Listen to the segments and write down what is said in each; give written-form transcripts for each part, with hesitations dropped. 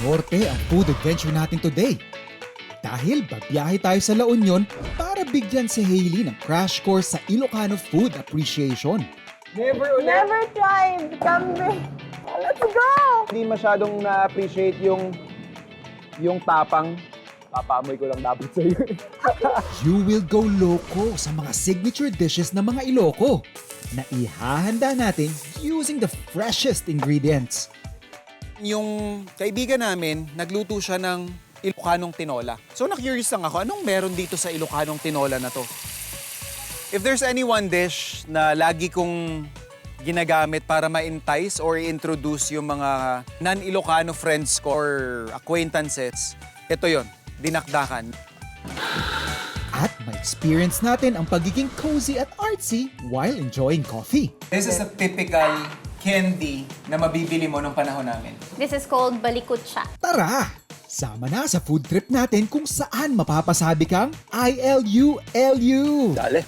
Norte ang food adventure natin today. Dahil babiyahe tayo sa La Union para bigyan si Hailey ng crash course sa Ilocano food appreciation. Never tried. Kambing. Let's go! Hindi masyadong na-appreciate yung tapang. Papaamoy ko lang dapat sa'yo. You will go loco sa mga signature dishes ng mga Iloco na ihahanda natin using the freshest ingredients. Yung kaibigan namin, nagluto siya ng Ilocanong tinola. So na-curious lang ako, anong meron dito sa Ilocanong tinola na to? If there's any one dish na lagi kong ginagamit para ma-entice or introduce yung mga non-Ilocano friends ko or acquaintances, ito yon, dinakdakan. At ma-experience natin ang pagiging cozy at artsy while enjoying coffee. This is a typical candy na mabibili mo nung panahon namin. This is called balikutsa. Tara! Sama na sa food trip natin kung saan mapapasabi kang ILU-LU. Dale.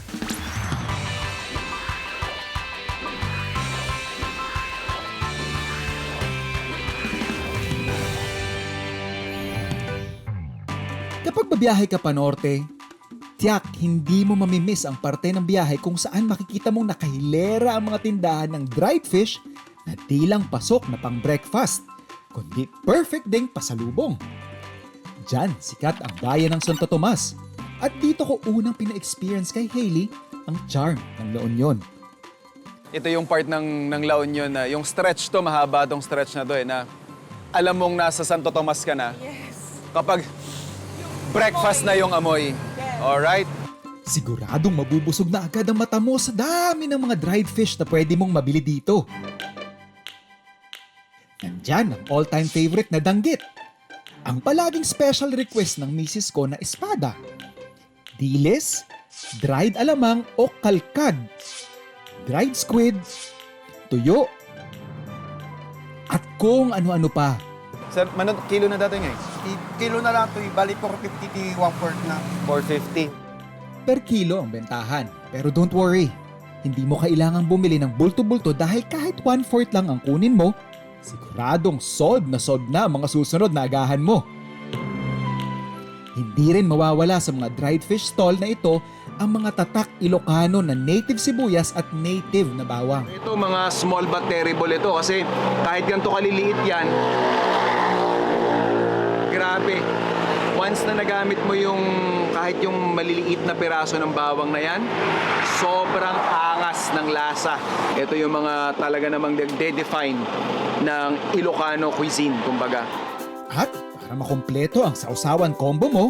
Kapag babiyahe ka pa norte, tiyak hindi mo mamimiss ang parte ng biyahe kung saan makikita mong nakahilera ang mga tindahan ng dried fish na di lang pasok na pang breakfast, kundi perfect ding pasalubong. Diyan, sikat ang bayan ng Santo Tomas. At dito ko unang pina-experience kay Hailey ang charm ng La Union. Ito yung part ng La Union na, yung stretch to, mahaba tong stretch na to na alam mong nasa Santo Tomas ka na. Yes. Kapag breakfast na yung amoy. Alright? Siguradong mabubusog na agad ang mata mo sa dami ng mga dried fish na pwede mong mabili dito. Nandyan ang all-time favorite na danggit. Ang palaging special request ng misis ko na espada. Dilis, dried alamang o kalkad, dried squid, tuyo, at kung ano-ano pa. Sir, kilo na dati ngayon? Kilo na lang ito, bali 450 to 1/4 na. 450. Per kilo ang bentahan. Pero don't worry, hindi mo kailangang bumili ng bulto-bulto dahil kahit 1/4 lang ang kunin mo, siguradong solve na ang mga susunod na agahan mo. Hindi rin mawawala sa mga dried fish stall na ito ang mga tatak Ilocano na native sibuyas at native na bawang. Ito mga small but terrible ito kasi kahit ganito kaliliit yan, grabe. Once na nagamit mo yung kahit yung maliliit na piraso ng bawang na yan, sobrang angas ng lasa. Ito yung mga talaga namang de-define ng Ilocano cuisine, kumbaga. At para makumpleto ang sausawan combo mo,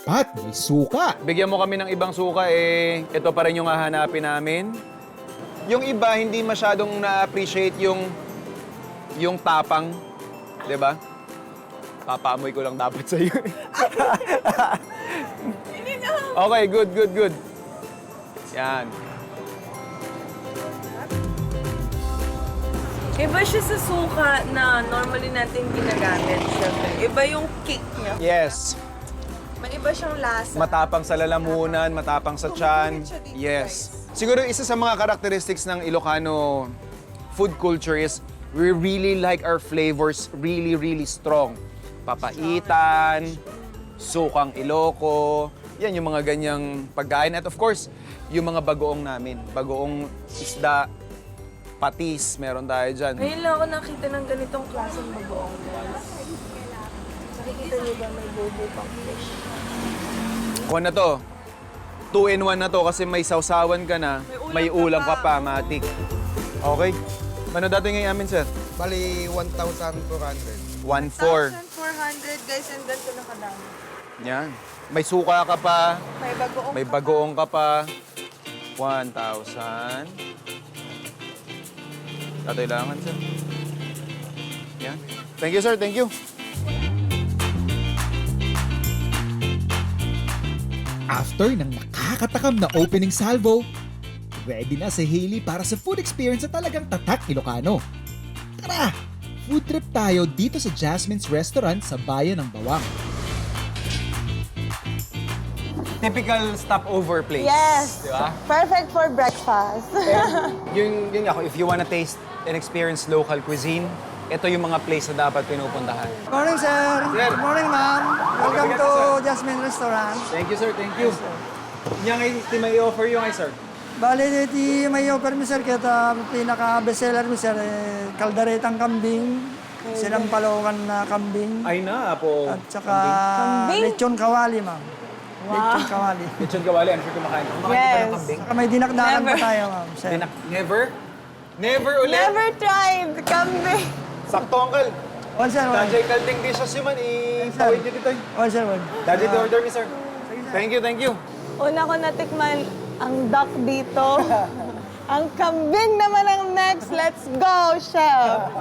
dapat may suka. Bigyan mo kami ng ibang suka, ito pa rin yung hahanapin namin. Yung iba, hindi masyadong na-appreciate yung tapang, di ba? Papaamoy ko lang dapat sa'yo. Okay, good. Yan. Iba siya sa suka na normally natin ginagamit, syempre. Iba yung kick niya. Yes. May iba siyang lasa. Matapang sa lalamunan, matapang sa tiyan. Yes. Siguro isa sa mga characteristics ng Ilocano food culture is we really like our flavors really strong. Papaitan, sukang Iloco, yan yung mga ganyang pagkain. At of course, yung mga bagoong namin. Bagoong isda, patis, meron tayo dyan. Ngayon lang ako nakita ng ganitong klaseng bagoong. Nakikita niyo ba may bobo pang fish? Kung na to, 2-in-1 na to kasi may sausawan ka na, may ulam ka pa, matik. Okay? Ano dati ngayon amin, sir? Bali 1,400. 1-4. 1,400 guys, and ganito na kadami. Yan. May suka ka pa, May bagoong. may bagoong ka pa. 1,000. Kailangan, sir. Yan. Thank you, sir. Thank you. After ng nakakatakam na opening salvo, ready na si Hailey para sa food experience na talagang tatak Ilocano. Tara! Food trip tayo dito sa Jasmine's Restaurant sa Bayan ng Bawang. Typical stopover place. Yes. Di ba? Perfect for breakfast. Yun ako, if you wanna taste and experience local cuisine, ito yung mga place na dapat pinupuntahan. Morning, sir. Sir. Good morning, ma'am. Welcome Obrigado, to sir. Jasmine Restaurant. Thank you, sir. Thank you. Yang ay may offer yung ay, sir. Bale, di may offer mi, sir. Kaya pinaka-bestseller mi, sir, kaldaretang kambing, sinampalokan na kambing, Ay na po. at saka Kambing? lechon kawali, ma'am. Lechon kawali. Lechon kawali, I'm sure kumakain. Yes. Saka may dinakdakan Never. pa tayo, ma'am, sir. Never? Never ulit? Never tried kambing. Sakto, uncle. One, sir, one. Dajay kalting dishes yun man. Itawid nyo dito. One, sir, one. Dajay the order mi, sir. Thank you, thank you. Una ko natikman ang duck dito. Ang kambing naman ang next. Let's go, chef.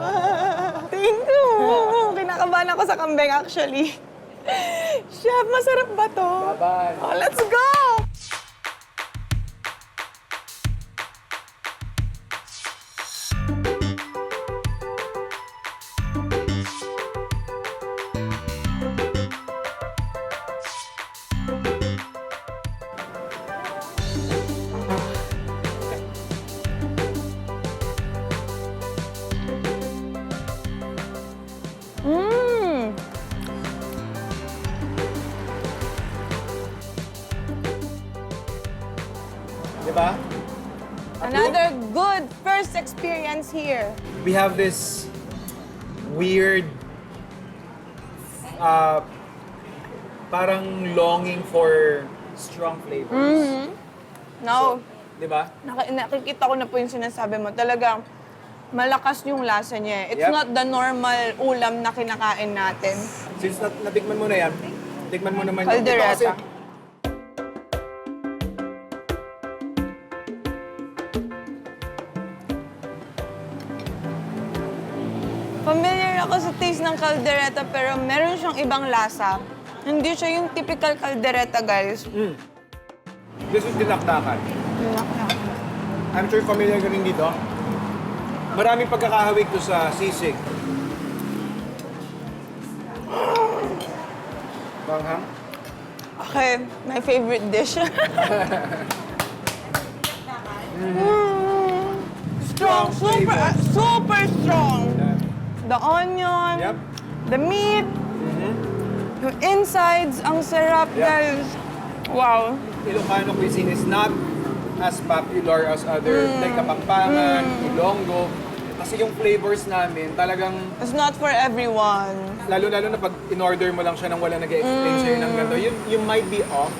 Thank you. Kinakabahan ako sa kambing actually. Chef, masarap ba to? Bye-bye. Oh, let's go! Mmm! Diba? Another good first experience here. We have this weird, parang longing for strong flavors. No, Diba? nakikita ko na po yung sinasabi mo. Talagang malakas yung lasa niya. It's Yep. not the normal ulam na kinakain natin. Since natikman mo na yan, tikman mo naman yung Caldereta. Familiar ako sa taste ng caldereta pero meron siyang ibang lasa. Hindi siya yung typical caldereta, guys. This is dinakdakan. I'm sure familiar ka rin dito. Maraming pagkakahawig to sa sisig. Banghang? Okay, my favorite dish. Strong, super strong. The onion, Yep. the meat, yung insides, ang sarap, Yeah. guys. Wow. Ilocano cuisine is not as popular as other, like Kapampangan, Ilonggo. Kasi yung flavors namin, talagang, It's not for everyone. lalo-lalo na pag in-order mo lang siya nang wala nag-explain sa'yo ng ganito, you might be off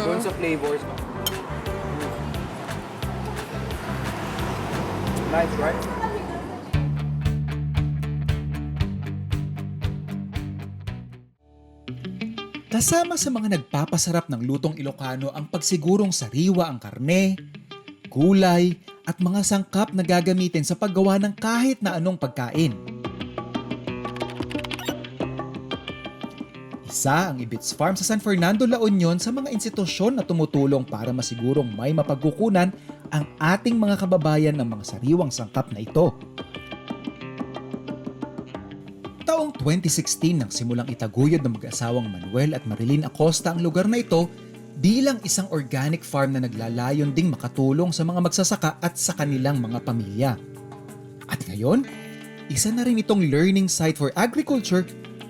doon sa flavors. Nice, right? Kasama sa mga nagpapasarap ng lutong Ilocano ang pagsigurong sariwa ang karne, gulay, at mga sangkap na gagamitin sa paggawa ng kahit na anong pagkain. Isa ang Ibits Farm sa San Fernando, La Union sa mga institusyon na tumutulong para masigurong may mapagkukunan ang ating mga kababayan ng mga sariwang sangkap na ito. Taong 2016 nang simulang itaguyod ng mag-asawang Manuel at Marilyn Acosta ang lugar na ito bilang isang organic farm na naglalayon ding makatulong sa mga magsasaka at sa kanilang mga pamilya. At ngayon, isa na rin itong learning site for agriculture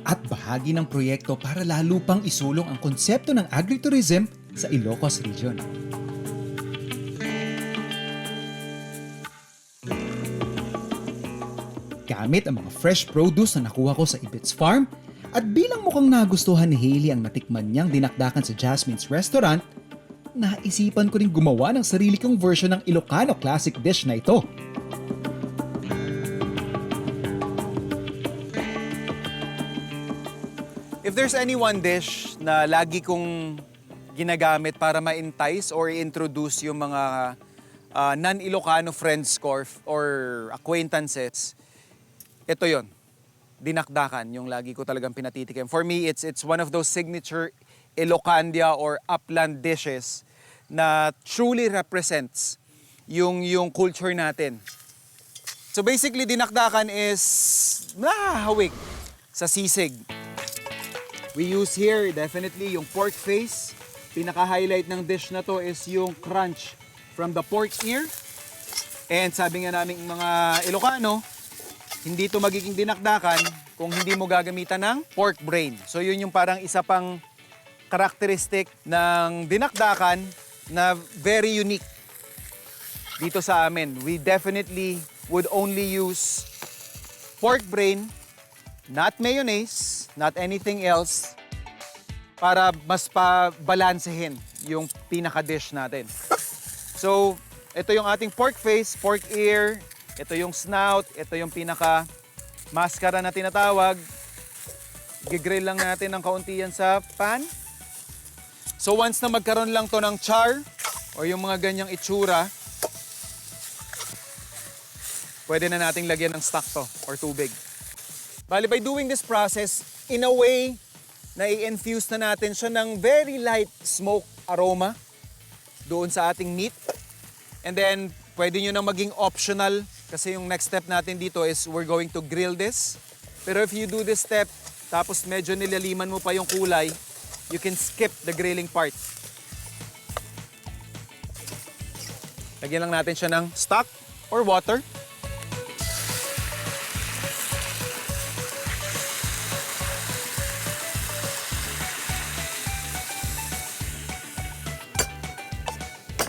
at bahagi ng proyekto para lalo pang isulong ang konsepto ng agritourism sa Ilocos Region. Gamit ang mga fresh produce na nakuha ko sa Ibits Farm at bilang mukhang nagustuhan ni Hailey ang natikman niyang dinakdakan sa Jasmine's Restaurant, naisipan ko rin gumawa ng sarili kong version ng Ilocano classic dish na ito. If there's any one dish na lagi kong ginagamit para ma-entice or introduce yung mga non-Ilocano friends ko or acquaintances, ito yon. Dinakdakan, yung lagi ko talagang pinatitikim. For me, it's one of those signature Ilocandia or upland dishes na truly represents yung culture natin. So basically, dinakdakan is hawig sa sisig. We use here definitely yung pork face. Pinaka-highlight ng dish na to is yung crunch from the pork ear. And sabi nga namin mga Ilocano, hindi to magiging dinakdakan kung hindi mo gagamitan ng pork brain. So yun yung parang isa pang karakteristik ng dinakdakan na very unique dito sa amin. We definitely would only use pork brain, not mayonnaise, not anything else, para mas pabalansehin yung pinaka-dish natin. So, ito yung ating pork face, pork ear, ito yung snout, ito yung pinaka-maskara na tinatawag. Gigrill lang natin ng kaunti yan sa pan. So once na magkaroon lang to ng char, or yung mga ganyang itsura, pwede na nating lagyan ng stock to, or tubig. Bali, by doing this process, in a way, na-infuse na natin siya ng very light smoke aroma doon sa ating meat. And then, pwede nyo na maging optional kasi yung next step natin dito is we're going to grill this. Pero if you do this step, tapos medyo nilaliman mo pa yung kulay, you can skip the grilling part. Lagyan lang natin siya ng stock or water.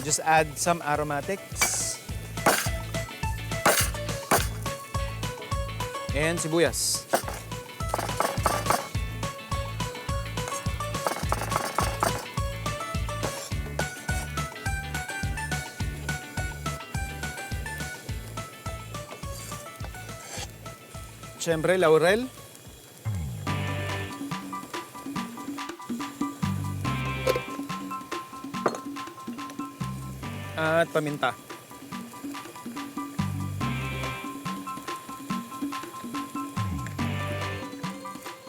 Just add some aromatics. And sibuyas. Siyempre, laurel. At paminta.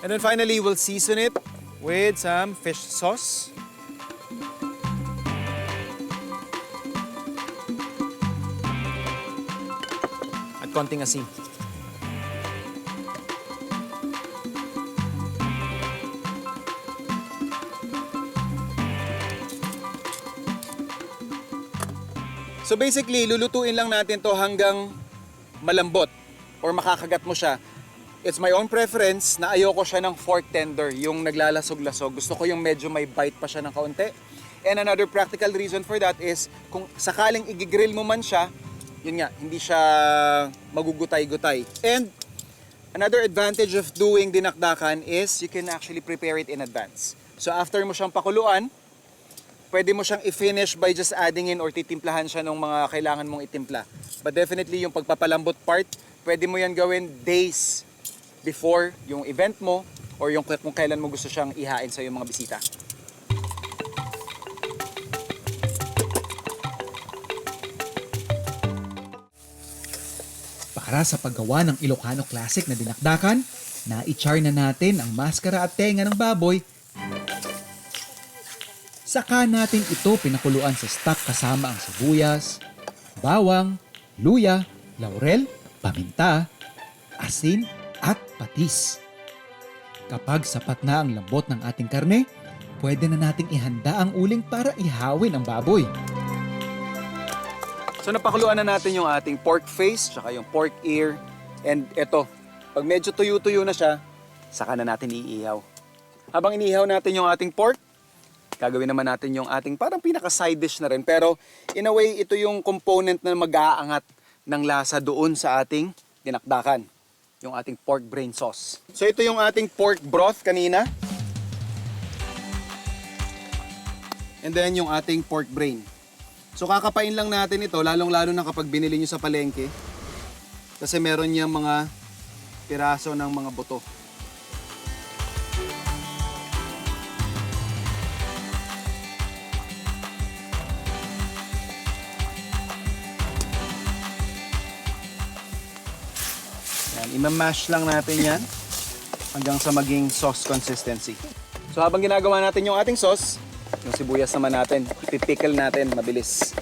And then finally, we'll season it with some fish sauce. At konting asin. So basically, lulutuin lang natin to hanggang malambot or makakagat mo siya. It's my own preference na ayoko siya ng fork tender, yung naglalasog-lasog. Gusto ko yung medyo may bite pa siya ng kaunti. And another practical reason for that is kung sakaling igigrill mo man siya, yun nga, hindi siya magugutay-gutay. And another advantage of doing dinakdakan is you can actually prepare it in advance. So after mo siyang pakuluan, pwede mo siyang i-finish by just adding in or titimplahan siya ng mga kailangan mong itimpla. But definitely yung pagpapalambot part, pwede mo yan gawin days before yung event mo or yung kung kailan mo gusto siyang ihain sa iyong mga bisita. Para sa paggawa ng Ilocano Classic na dinakdakan, na-i-char na natin ang maskara at tenga ng baboy. Saka natin ito pinakuluan sa stock kasama ang sibuyas, bawang, luya, laurel, paminta, asin, at patis. Kapag sapat na ang lambot ng ating karne, pwede na nating ihanda ang uling para ihawin ang baboy. So napakuluan na natin yung ating pork face, tsaka yung pork ear, and eto, pag medyo tuyo-tuyo na siya, saka na natin iihaw. Habang iniihaw natin yung ating pork, gagawin naman natin yung ating parang pinaka-side dish na rin. Pero in a way, ito yung component na mag-aangat ng lasa doon sa ating dinakdakan. Yung ating pork brain sauce. So ito yung ating pork broth kanina. And then yung ating pork brain. So kakapain lang natin ito, lalong-lalo na kapag binili nyo sa palengke. Kasi meron niyang mga piraso ng mga buto. Imamash lang natin yan hanggang sa maging sauce consistency. So habang ginagawa natin yung ating sauce, yung sibuyas naman natin, ipipickle natin mabilis.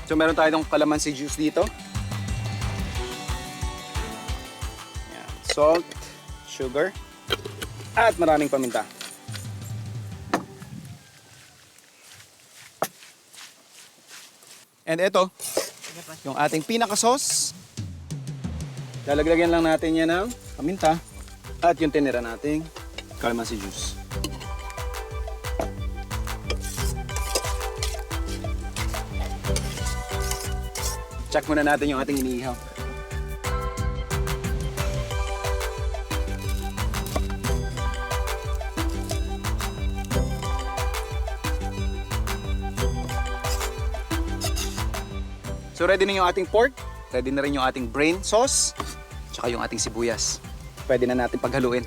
So meron tayong calamansi juice dito. Yan. Salt, sugar, at maraming paminta. And ito, yung ating pinaka-sauce. Lalagyan lang natin yan ng paminta at yung tinira nating calamansi juice. Check muna natin yung ating iniihaw. So ready na yung ating pork, ready na rin yung ating brain sauce, tsaka yung ating sibuyas. Pwede na natin paghaluin.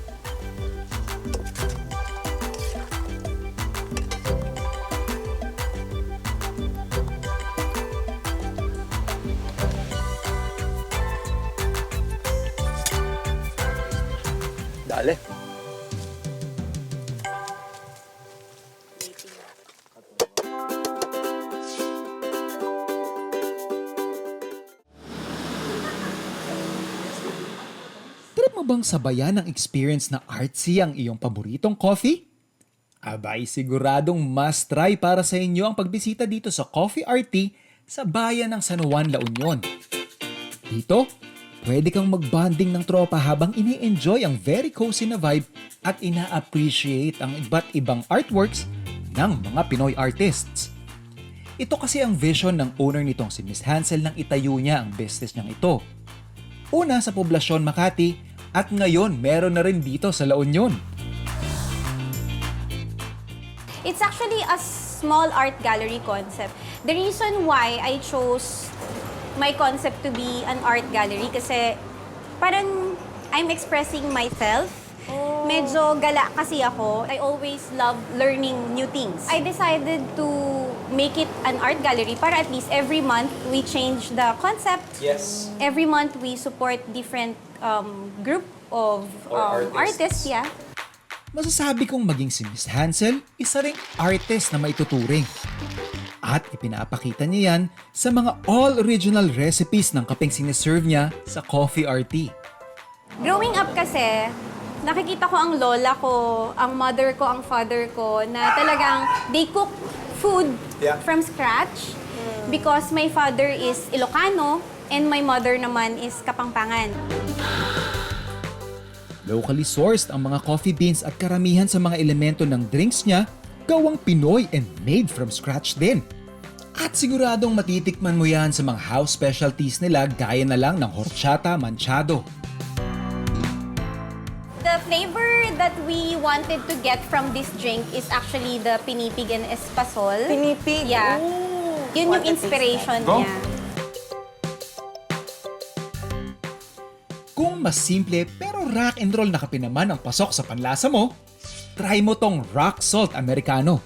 Dale. Trip mo bang sabayan ng experience na artsy ang iyong paboritong coffee? Abay, siguradong must try para sa inyo ang pagbisita dito sa Coffee RT sa bayan ng San Juan, La Union. Dito, pwede kang mag-bonding ng tropa habang ini-enjoy ang very cozy na vibe at ina-appreciate ang iba't ibang artworks ng mga Pinoy artists. Ito kasi ang vision ng owner nitong si Miss Hansel nang itayo niya ang business niyang ito. Una sa poblasyon Makati at ngayon meron na rin dito sa La Union. It's actually a small art gallery concept. The reason why I chose my concept to be an art gallery kasi parang I'm expressing myself. Medyo gala kasi ako. I always love learning new things. I decided to make it an art gallery para at least every month we change the concept. Yes. Every month we support different group of artists. Yeah. Masasabi kong maging si Miss Hansel, isa ring artist na maituturing. At ipinapakita niya yan sa mga all-original recipes ng kapeng siniserve niya sa Coffee RT. Growing up kasi, nakikita ko ang lola ko, ang mother ko, ang father ko, na talagang they cook food from scratch because my father is Ilocano and my mother naman is Kapampangan. Locally sourced ang mga coffee beans at karamihan sa mga elemento ng drinks niya, gawang Pinoy and made from scratch din. At siguradong matitikman mo yan sa mga house specialties nila gaya na lang ng horchata manchado. The flavor that we wanted to get from this drink is actually the pinipig and espasol. Pinipig? Yeah. Ooh. Yun Want yung to taste inspiration Go. niya. Kung mas simple pero rock and roll na kape naman ang pasok sa panlasa mo, try mo tong rock salt americano.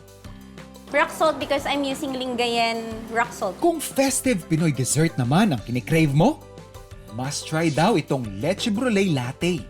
Rock salt because I'm using Lingayen rock salt. Kung festive Pinoy dessert naman ang kinikrave mo, must try daw itong leche brulee latte.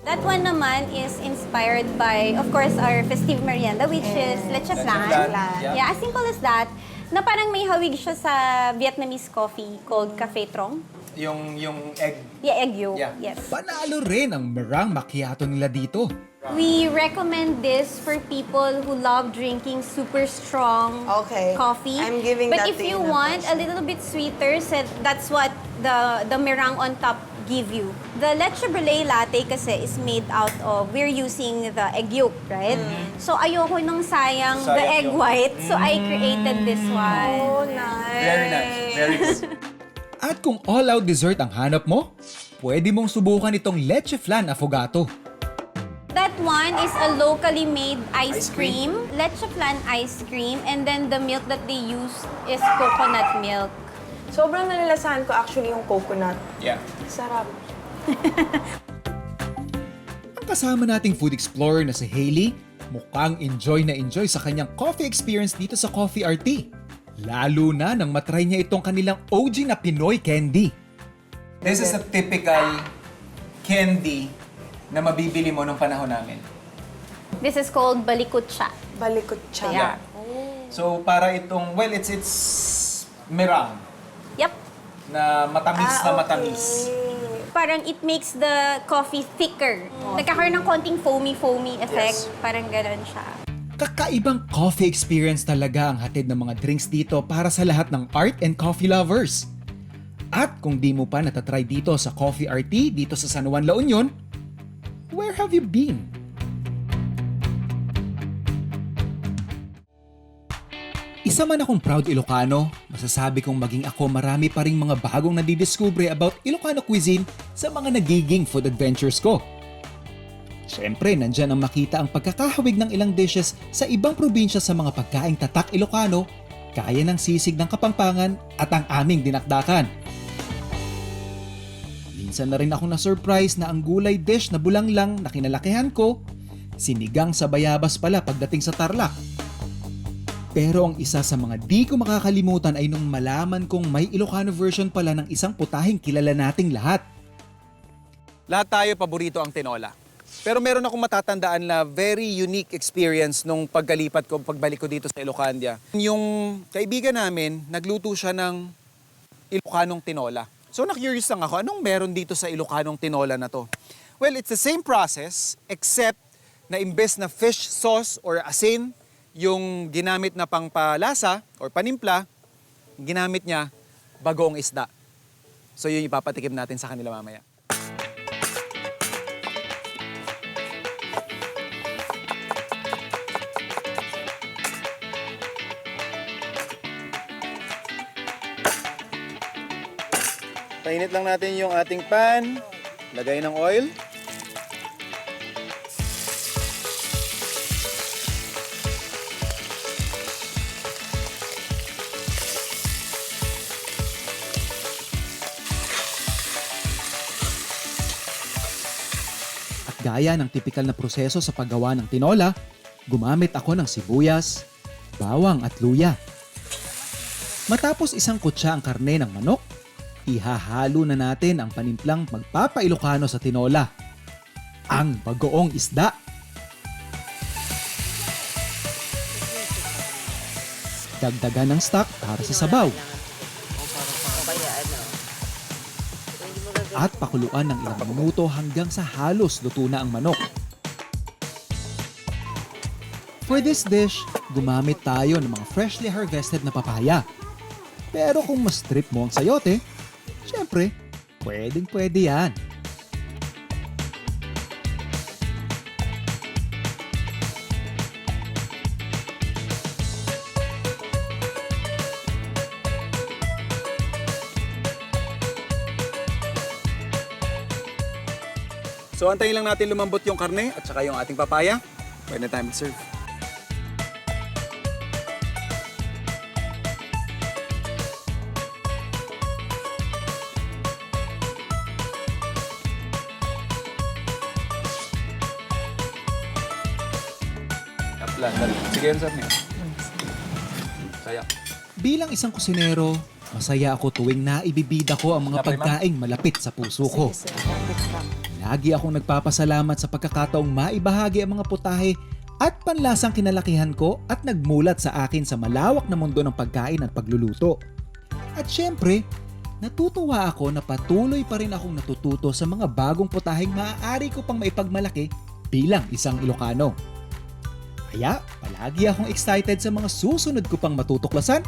That one naman is inspired by, of course, our festive merienda, which is leche flan. Yeah, as simple as that. Na parang may hawig siya sa Vietnamese coffee called Café Trong. Yung egg. Yeah, egg yolk. Yeah. Yes. Panalo rin ang meringue macchiato nila dito. We recommend this for people who love drinking super strong Okay. coffee. I'm giving but that if to you you na want a little bit sweeter, so that's what the meringue on top give you. The leche brulee latte kasi is made out of, we're using the egg yolk, right? So ayoko nung sayang the Sayang egg yung- white, so I created this one. Oh, nice. Very nice. Very nice. At kung all-out dessert ang hanap mo, pwede mong subukan itong leche flan affogato. That one is a locally made ice cream. Leche flan ice cream, and then the milk that they use is coconut milk. Sobrang nalalasahan ko actually yung coconut. Yeah. Sarap. Ang kasama nating food explorer na si Hailey, mukhang enjoy sa kanyang coffee experience dito sa Coffee RT. Lalo na nang matry niya itong kanilang OG na Pinoy candy. This is a typical candy na mabibili mo nung panahon namin. This is called balikutsa. Balikot siya. Yeah. So para itong, well, it's meringue Yep. na matamis na matamis. Parang it makes the coffee thicker. Nagkakaroon ng konting foamy effect. Yes. Parang gano'n siya. Kakaibang coffee experience talaga ang hatid ng mga drinks dito para sa lahat ng art and coffee lovers. At kung di mo pa natatry dito sa Coffee RT dito sa San Juan, La Union, where have you been? Isa man akong proud Ilocano, masasabi kong maging ako marami pa ring mga bagong nadidiskubre about Ilocano cuisine sa mga nagiging food adventures ko. Siyempre, nandyan ang makita ang pagkakahawig ng ilang dishes sa ibang probinsya sa mga pagkaing tatak Ilocano, kaya ng sisig ng Kapampangan at ang aming dinakdakan. Minsan na rin akong na-surprise na ang gulay dish na bulanglang na kinalakihan ko, sinigang sa bayabas pala pagdating sa Tarlac. Pero ang isa sa mga di ko makakalimutan ay nung malaman kong may Ilocano version pala ng isang putahing kilala nating lahat. Lahat tayo paborito ang tinola. Pero meron akong matatandaan na very unique experience nung pagbalik ko dito sa Ilocandia. Yung kaibigan namin, nagluto siya ng Ilocanong tinola. So na-curious lang ako, anong meron dito sa Ilocanong tinola na to? Well, it's the same process except na imbes na fish sauce or asin, yung ginamit na pangpalasa or panimpla, ginamit niya bagoong isda. So yun ipapatikim natin sa kanila mamaya. Painit lang natin yung ating pan. Lagay ng oil. At gaya ng tipikal na proseso sa paggawa ng tinola, gumamit ako ng sibuyas, bawang at luya. Matapos isang kutsa ang karne ng manok, ihahalo na natin ang panimplang magpapa-Ilocano sa tinola, ang bagoong isda. Dagdagan ng stock para sa sabaw. At pakuluan ng ilang minuto hanggang sa halos luto na ang manok. For this dish, gumamit tayo ng mga freshly harvested na papaya. Pero kung mas trip mo ang sayote, syempre, pwedeng-pwede yan. So antayin lang natin lumambot yung karne at saka yung ating papaya. Pwede na tayo mag-serve. Kaplan, dali. Sige yun, sir. Saya. Bilang isang kusinero, masaya ako tuwing naibibida ko ang mga pagkaing malapit sa puso ko. Lagi akong nagpapasalamat sa pagkakataong maibahagi ang mga putahe at panlasang kinalakihan ko at nagmulat sa akin sa malawak na mundo ng pagkain at pagluluto. At syempre, natutuwa ako na patuloy pa rin akong natututo sa mga bagong putaheng maaari ko pang maipagmalaki bilang isang Ilocano. Kaya palagi akong excited sa mga susunod ko pang matutuklasan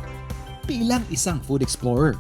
bilang isang food explorer.